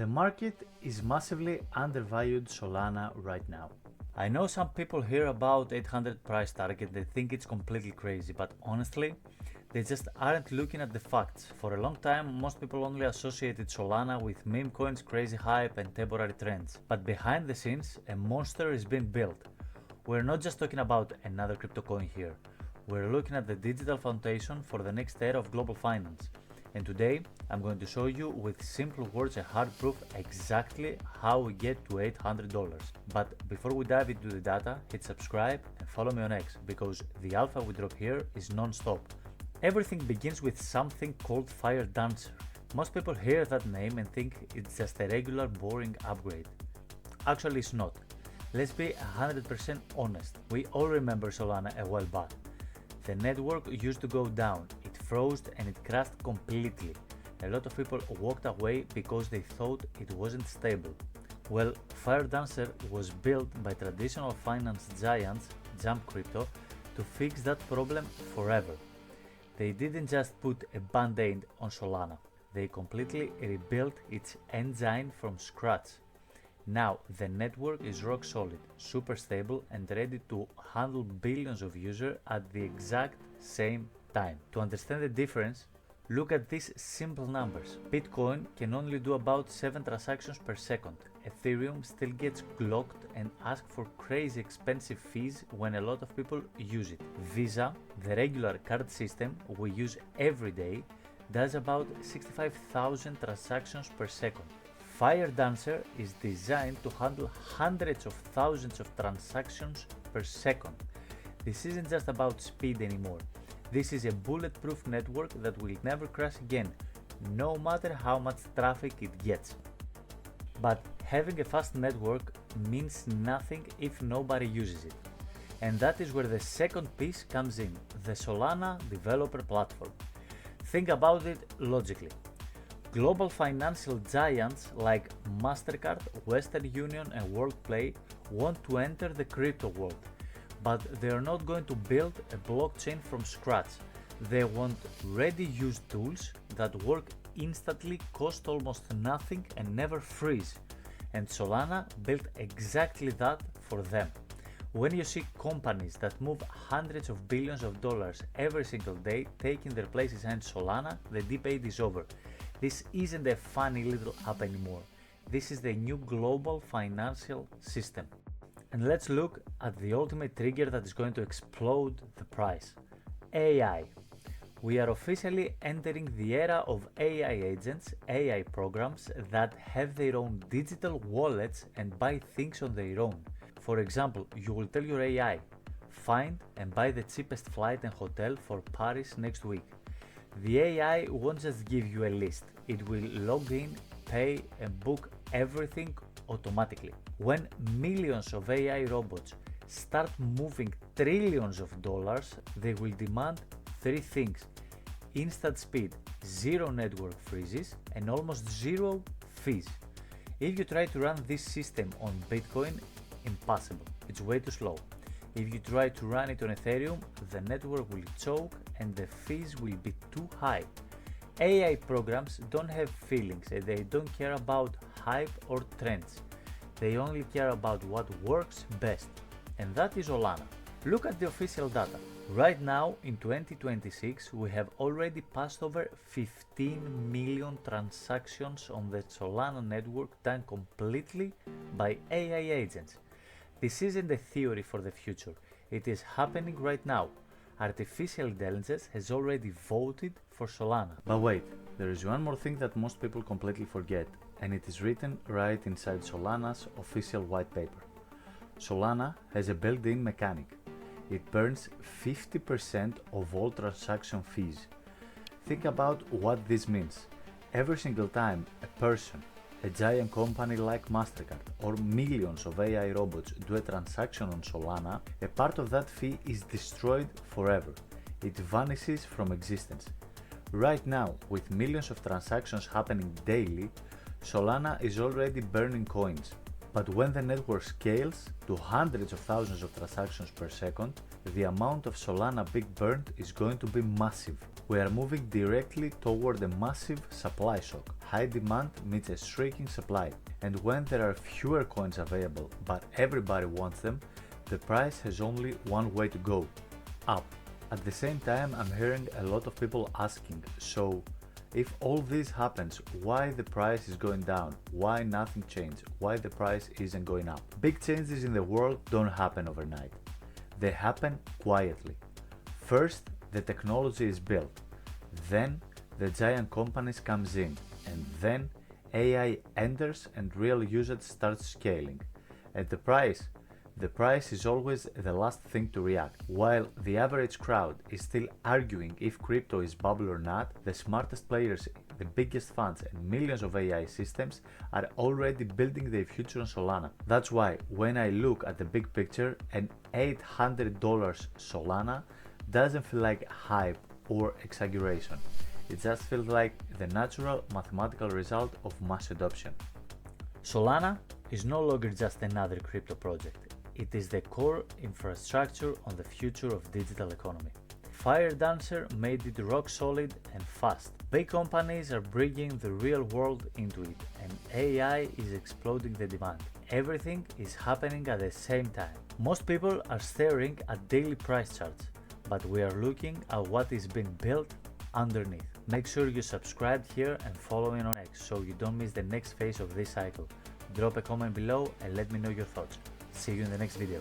The market is massively undervalued Solana right now. I know some people hear about 800 price target, they think it's completely crazy, but honestly, they just aren't looking at the facts. For a long time, most people only associated Solana with meme coins, crazy hype and temporary trends. But behind the scenes, a monster is being built. We're not just talking about another crypto coin here. We're looking at the digital foundation for the next era of global finance. And today, I'm going to show you with simple words and hard proof exactly how we get to $800. But before we dive into the data, hit subscribe and follow me on X, because the alpha we drop here is non-stop. Everything begins with something called Fire Dancer. Most people hear that name and think it's just a regular boring upgrade. Actually, it's not. Let's be 100% honest. We all remember Solana a while back. The network used to go down, it froze and it crashed completely. A lot of people walked away because they thought it wasn't stable. Well, Fire Dancer was built by traditional finance giants, Jump Crypto, to fix that problem forever. They didn't just put a band-aid on Solana, they completely rebuilt its engine from scratch. Now the network is rock solid, super stable and ready to handle billions of users at the exact same time. To understand the difference, look at these simple numbers. Bitcoin can only do about 7 transactions per second. Ethereum still gets clocked and asks for crazy expensive fees when a lot of people use it. Visa, the regular card system we use every day, does about 65,000 transactions per second. Fire Dancer is designed to handle hundreds of thousands of transactions per second. This isn't just about speed anymore. This is a bulletproof network that will never crash again, no matter how much traffic it gets. But having a fast network means nothing if nobody uses it. And that is where the second piece comes in, the Solana developer platform. Think about it logically. Global financial giants like MasterCard, Western Union and WorldPay want to enter the crypto world, but they are not going to build a blockchain from scratch. They want ready-use tools that work instantly, cost almost nothing and never freeze. And Solana built exactly that for them. When you see companies that move hundreds of billions of dollars every single day taking their places in Solana, the debate is over. This isn't a funny little app anymore. This is the new global financial system. And let's look at the ultimate trigger that is going to explode the price. AI. We are officially entering the era of AI agents, AI programs that have their own digital wallets and buy things on their own. For example, you will tell your AI, find and buy the cheapest flight and hotel for Paris next week. The AI won't just give you a list, it will log in, pay and book everything automatically. When millions of AI robots start moving trillions of dollars, they will demand 3 things: instant speed, zero network freezes and almost zero fees. If you try to run this system on Bitcoin, impossible, it's way too slow. If you try to run it on Ethereum, the network will choke and the fees will be too high. AI programs don't have feelings and they don't care about hype or trends. They only care about what works best. And that is Solana. Look at the official data. Right now, in 2026, we have already passed over 15 million transactions on the Solana network done completely by AI agents. This isn't a theory for the future, it is happening right now. Artificial intelligence has already voted for Solana. But wait, there is one more thing that most people completely forget, and it is written right inside Solana's official white paper. Solana has a built-in mechanic. It burns 50% of all transaction fees. Think about what this means. Every single time a person, a giant company like MasterCard or millions of AI robots do a transaction on Solana, a part of that fee is destroyed forever. It vanishes from existence. Right now, with millions of transactions happening daily, Solana is already burning coins. But when the network scales to hundreds of thousands of transactions per second, the amount of Solana being burned is going to be massive. We are moving directly toward a massive supply shock. High demand meets a shrinking supply, and when there are fewer coins available but everybody wants them, the price has only one way to go: up. At the same time, I'm hearing a lot of people asking, so if all this happens, why the price is going down? Why nothing changed? Why the price isn't going up? Big changes in the world don't happen overnight. They happen quietly. First, the technology is built. Then, the giant companies comes in. And then, AI enters and real usage starts scaling. And the price is always the last thing to react. While the average crowd is still arguing if crypto is bubble or not, the smartest players, the biggest funds and millions of AI systems are already building their future on Solana. That's why when I look at the big picture, an $800 Solana doesn't feel like hype or exaggeration. It just feels like the natural mathematical result of mass adoption. Solana is no longer just another crypto project. It is the core infrastructure on the future of digital economy. Firedancer made it rock solid and fast. Big companies are bringing the real world into it, and AI is exploding the demand. Everything is happening at the same time. Most people are staring at daily price charts, but we are looking at what is being built underneath. Make sure you subscribe here and follow me on X so you don't miss the next phase of this cycle. Drop a comment below and let me know your thoughts. See you in the next video.